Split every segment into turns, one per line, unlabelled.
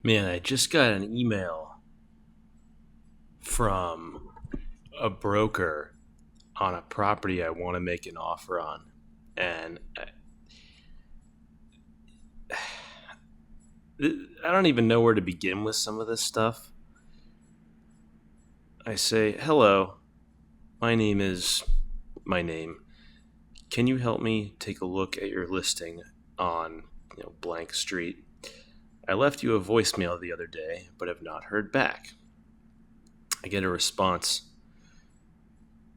Man, I just got an email from a broker on a property I want to make an offer on. And I don't even know where to begin with some of this stuff. I say, "Hello, my name is my name. Can you help me take a look at your listing on, blank street? I left you a voicemail the other day, but have not heard back." I get a response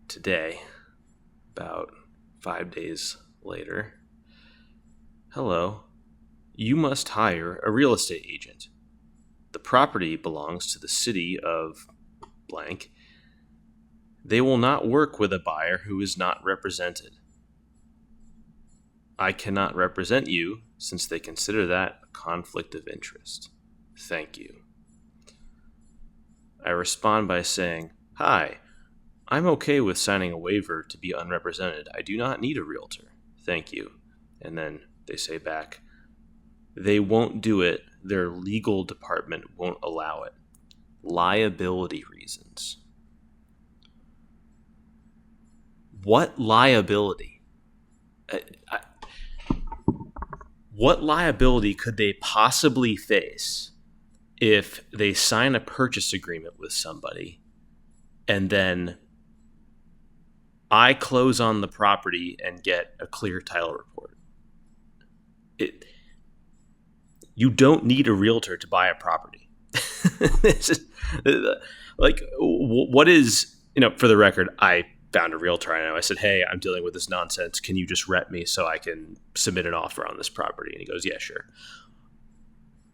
today, about 5 days later. "Hello, you must hire a real estate agent. The property belongs to the city of blank. They will not work with a buyer who is not represented. I cannot represent you since they consider that a conflict of interest. Thank you." I respond by saying, "Hi, I'm okay with signing a waiver to be unrepresented. I do not need a realtor. Thank you." And then they say back, "They won't do it. Their legal department won't allow it. Liability reasons." What liability? What liability could they possibly face if they sign a purchase agreement with somebody and then I close on the property and get a clear title report? It, you don't need a realtor to buy a property. It's just, what is, for the record, I found a realtor I know. I said, "Hey, I'm dealing with this nonsense. Can you just rep me so I can submit an offer on this property?" And he goes, "Yeah, sure."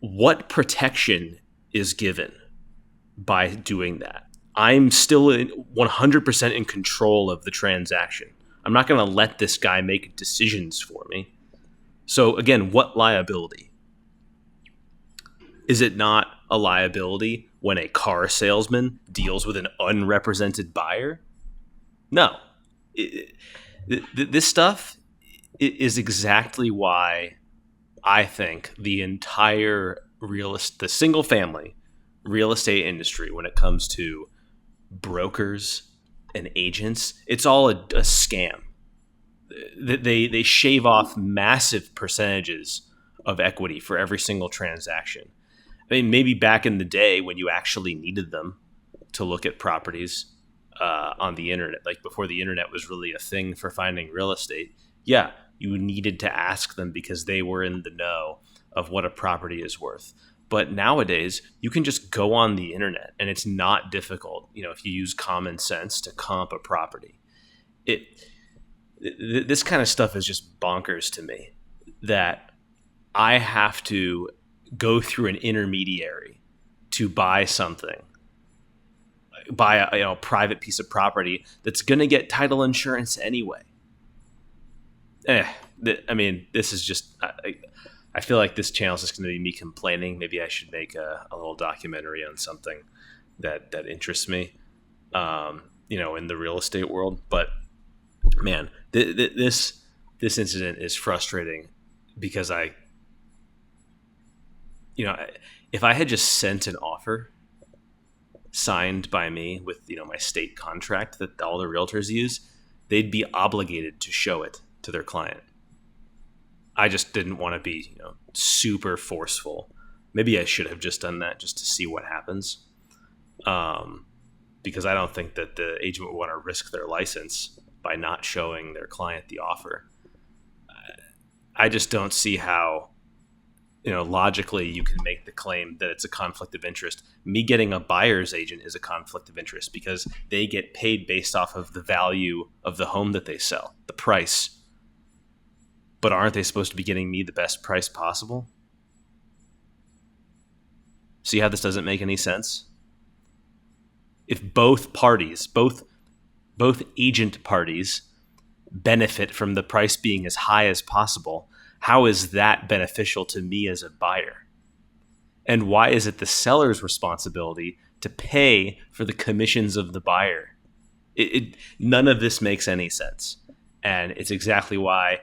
What protection is given by doing that? I'm still 100% in control of the transaction. I'm not going to let this guy make decisions for me. So again, what liability? Is it not a liability when a car salesman deals with an unrepresented buyer? No. This stuff is exactly why I think the entire the single family real estate industry, when it comes to brokers and agents, it's all a scam. They shave off massive percentages of equity for every single transaction. I mean, maybe back in the day when you actually needed them to look at properties on the internet, like before the internet was really a thing for finding real estate, yeah, you needed to ask them because they were in the know of what a property is worth. But nowadays, you can just go on the internet and it's not difficult, if you use common sense to comp a property. This kind of stuff is just bonkers to me, that I have to go through an intermediary to buy something, buy a private piece of property that's going to get title insurance anyway. This is just, I feel like this channel is just going to be me complaining. Maybe I should make a little documentary on something that interests me, in the real estate world. But man, this incident is frustrating because if I had just sent an offer signed by me with, my state contract that all the realtors use, they'd be obligated to show it to their client. I just didn't want to be, super forceful. Maybe I should have just done that just to see what happens. Because I don't think that the agent would want to risk their license by not showing their client the offer. I just don't see how, logically you can make the claim that it's a conflict of interest. Me getting a buyer's agent is a conflict of interest because they get paid based off of the value of the home that they sell, the price. But aren't they supposed to be getting me the best price possible? See how this doesn't make any sense? If both parties, both agent parties benefit from the price being as high as possible, how is that beneficial to me as a buyer? And why is it the seller's responsibility to pay for the commissions of the buyer? None of this makes any sense. And it's exactly why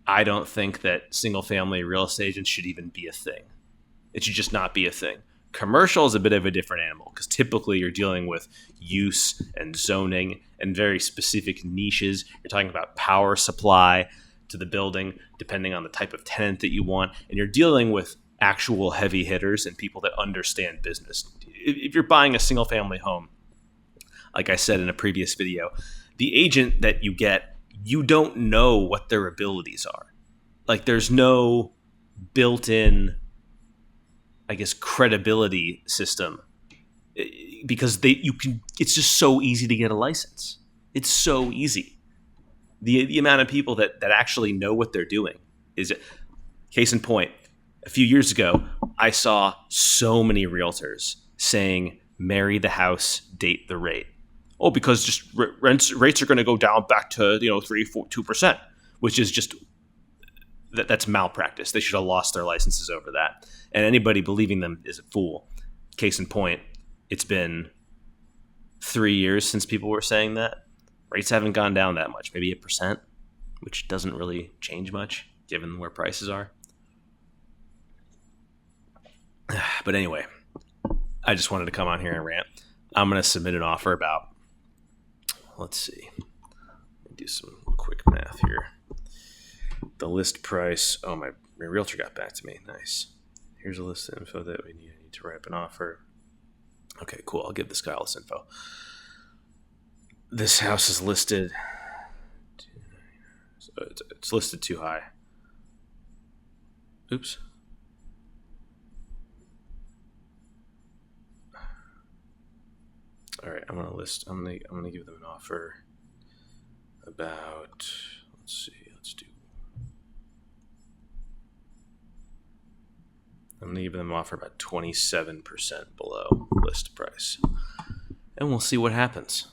I don't think that single family real estate agents should even be a thing. It should just not be a thing. Commercial is a bit of a different animal because typically you're dealing with use and zoning and very specific niches. You're talking about power supply to the building, depending on the type of tenant that you want. And you're dealing with actual heavy hitters and people that understand business. If you're buying a single family home, like I said in a previous video, the agent that you get, you don't know what their abilities are. Like there's no built-in, I guess, credibility system because it's just so easy to get a license. It's so easy. The amount of people that actually know what they're doing is, case in point, a few years ago, I saw so many realtors saying, marry the house, date the rate. Oh, because just rates are going to go down back to 2%, which is just that's malpractice. They should have lost their licenses over that. And anybody believing them is a fool. Case in point, it's been 3 years since people were saying that. Rates haven't gone down that much, maybe 1%, which doesn't really change much given where prices are. But anyway, I just wanted to come on here and rant. I'm going to submit an offer about, let's see, do some quick math here. The list price, oh, my realtor got back to me. Nice. Here's a list of info that we need. I need to write up an offer. Okay, cool. I'll give this guy all this info. This house is listed. So it's listed too high. Oops. All right, I'm gonna give them an offer about. Let's see. I'm gonna give them an offer about 27% below list price, and we'll see what happens.